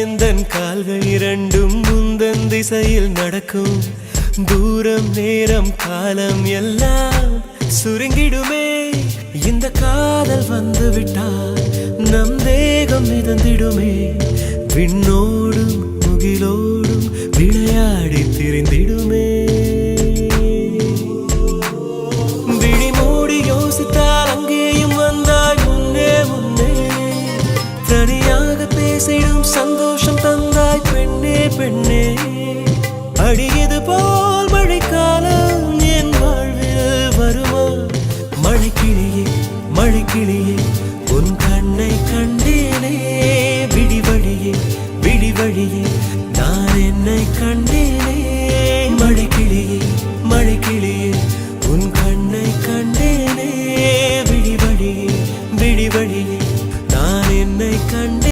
எந்தன் கால்கள் இரண்டும் முந்தன் திசையில் நடக்கும் தூரம் நேரம் காலம் எல்லாம் சுருங்கிடுமே இந்த காதல் வந்து விட்டால் நம் தேகம் மிதந்திடுமே விண்ணோடும் முகிலோடும் விளையாடி திரிந்திடுமே விழி மூடி யோசித்தால் அங்கேயும் வந்தாய் முன்னே முன்னே தனியாக பேசிடும் சந்தோஷம் தந்தாய் பெண்ணே பெண்ணே